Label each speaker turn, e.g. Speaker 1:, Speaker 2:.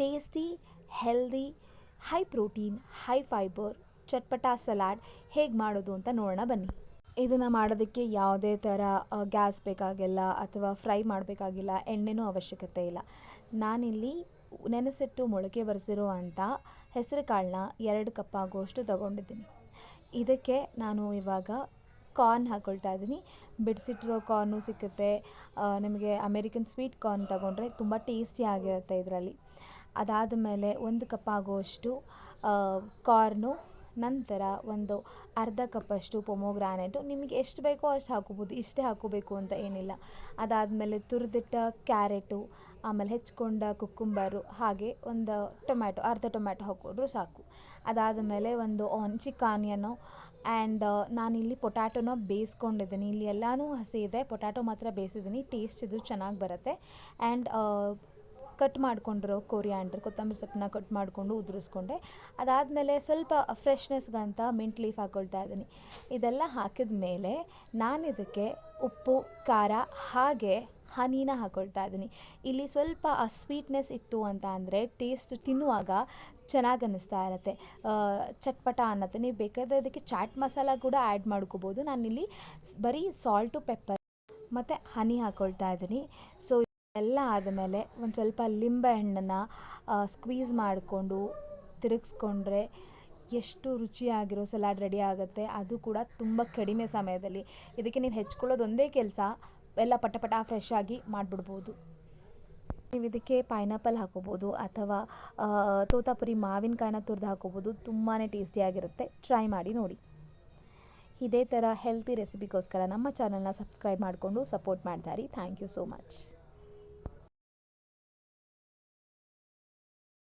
Speaker 1: Tasty, healthy, high protein, high fibre ಚಟ್ಪಟ salad ಹೇಗೆ ಮಾಡೋದು ಅಂತ ನೋಡೋಣ ಬನ್ನಿ. ಇದನ್ನು ಮಾಡೋದಕ್ಕೆ ಯಾವುದೇ ಥರ ಗ್ಯಾಸ್ ಬೇಕಾಗಿಲ್ಲ ಅಥವಾ ಫ್ರೈ ಮಾಡಬೇಕಾಗಿಲ್ಲ, ಎಣ್ಣೆನೂ ಅವಶ್ಯಕತೆ ಇಲ್ಲ. ನಾನಿಲ್ಲಿ ನೆನೆಸಿಟ್ಟು ಮೊಳಕೆ ಬರೆಸಿರೋ ಅಂಥ ಹೆಸರು ಕಾಳನ್ನ 2 ಕಪ್ ಆಗುವಷ್ಟು ತೊಗೊಂಡಿದ್ದೀನಿ. ಇದಕ್ಕೆ ನಾನು ಇವಾಗ ಕಾರ್ನ್ ಹಾಕ್ಕೊಳ್ತಾ ಇದ್ದೀನಿ. ಬಿಡಿಸಿಟ್ಟಿರೋ ಕಾರ್ನು ಸಿಗುತ್ತೆ. ನಿಮಗೆ ಅಮೇರಿಕನ್ ಸ್ವೀಟ್ ಕಾರ್ನ್ ತೊಗೊಂಡ್ರೆ ತುಂಬ ಟೇಸ್ಟಿಯಾಗಿರುತ್ತೆ ಇದರಲ್ಲಿ. ಅದಾದ ಮೇಲೆ 1 ಕಪ್ ಆಗುವಷ್ಟು ಕಾರ್ನು, ನಂತರ ಒಂದು ಅರ್ಧ ಕಪ್ಪಷ್ಟು ಪೊಮೊಗ್ರಾನೇಟು. ನಿಮಗೆ ಎಷ್ಟು ಬೇಕೋ ಅಷ್ಟು ಹಾಕೋಬೋದು, ಇಷ್ಟೇ ಹಾಕೋಬೇಕು ಅಂತ ಏನಿಲ್ಲ. ಅದಾದಮೇಲೆ ತುರಿದಿಟ್ಟ ಕ್ಯಾರೆಟು, ಆಮೇಲೆ ಹೆಚ್ಕೊಂಡ ಕುಕ್ಕುಂಬರು, ಹಾಗೆ ಒಂದು ಟೊಮ್ಯಾಟೊ, ಅರ್ಧ ಟೊಮ್ಯಾಟೊ ಹಾಕಿದ್ರು ಸಾಕು. ಅದಾದ ಮೇಲೆ ಒಂದು ಚಿಕ್ಕ ಆನಿಯನ್ನು ಆ್ಯಂಡ್ ನಾನಿಲ್ಲಿ ಪೊಟ್ಯಾಟೊನ ಬೇಯಿಸ್ಕೊಂಡಿದ್ದೀನಿ. ಇಲ್ಲಿ ಎಲ್ಲನೂ ಹಸಿ ಇದೆ, ಪೊಟ್ಯಾಟೊ ಮಾತ್ರ ಬೇಯಿಸಿದ್ದೀನಿ. ಟೇಸ್ಟ್ ಇದು ಚೆನ್ನಾಗಿ ಬರುತ್ತೆ. ಆ್ಯಂಡ್ ಕಟ್ ಮಾಡ್ಕೊಂಡಿರೋ ಕೊತ್ತಂಬರಿ ಸೊಪ್ಪನ್ನ ಕಟ್ ಮಾಡಿಕೊಂಡು ಉದುರಿಸ್ಕೊಂಡೆ. ಅದಾದಮೇಲೆ ಸ್ವಲ್ಪ ಫ್ರೆಶ್ನೆಸ್ಗಂತ ಮಿಂಟ್ ಲೀಫ್ ಹಾಕ್ಕೊಳ್ತಾ ಇದ್ದೀನಿ. ಇದೆಲ್ಲ ಹಾಕಿದ ಮೇಲೆ ನಾನು ಇದಕ್ಕೆ ಉಪ್ಪು, ಖಾರ ಹಾಗೆ ಹನಿನ ಹಾಕ್ಕೊಳ್ತಾ ಇದ್ದೀನಿ. ಇಲ್ಲಿ ಸ್ವಲ್ಪ ಆ ಸ್ವೀಟ್ನೆಸ್ ಇತ್ತು ಅಂತ ಅಂದರೆ ಟೇಸ್ಟ್ ತಿನ್ನುವಾಗ ಚೆನ್ನಾಗಿ ಅನ್ನಿಸ್ತಾ ಇರುತ್ತೆ, ಚಟ್ಪಟ ಅನ್ನತ್ತೆ. ನೀವು ಬೇಕಾದರೆ ಅದಕ್ಕೆ ಚಾಟ್ ಮಸಾಲ ಕೂಡ ಆ್ಯಡ್ ಮಾಡ್ಕೋಬೋದು. ನಾನಿಲ್ಲಿ ಬರೀ ಸಾಲ್ಟು, ಪೆಪ್ಪರ್ ಮತ್ತು ಹನಿ ಹಾಕ್ಕೊಳ್ತಾ ಇದ್ದೀನಿ. ಸೊ ಎಲ್ಲ ಆದಮೇಲೆ ಒಂದು ಸ್ವಲ್ಪ ಲಿಂಬೆಹಣ್ಣನ್ನು ಸ್ಕ್ವೀಸ್ ಮಾಡಿಕೊಂಡು ತಿರುಗಿಸ್ಕೊಂಡ್ರೆ ಎಷ್ಟು ರುಚಿಯಾಗಿರೋ ಸಲಾಡ್ ರೆಡಿ ಆಗುತ್ತೆ, ಅದು ಕೂಡ ತುಂಬ ಕಡಿಮೆ ಸಮಯದಲ್ಲಿ. ಇದಕ್ಕೆ ನೀವು ಹೆಚ್ಕೊಳ್ಳೋದು ಒಂದೇ ಕೆಲಸ, ಎಲ್ಲ ಪಟ ಫ್ರೆಶ್ ಆಗಿ ಮಾಡಿಬಿಡ್ಬೋದು. ನೀವು ಇದಕ್ಕೆ ಪೈನಾಪಲ್ ಹಾಕೋಬೋದು ಅಥವಾ ತೋತಾಪುರಿ ಮಾವಿನಕಾಯಿನ ತುರಿದು ಹಾಕೋಬೋದು. ತುಂಬಾ ಟೇಸ್ಟಿಯಾಗಿರುತ್ತೆ. ಟ್ರೈ ಮಾಡಿ ನೋಡಿ. ಇದೇ ಥರ ಹೆಲ್ತಿ ರೆಸಿಪಿಗೋಸ್ಕರ ನಮ್ಮ ಚಾನಲ್ನ ಸಬ್ಸ್ಕ್ರೈಬ್ ಮಾಡಿಕೊಂಡು ಸಪೋರ್ಟ್ ಮಾಡ್ತಾ ಇರಿ. Thank you so much.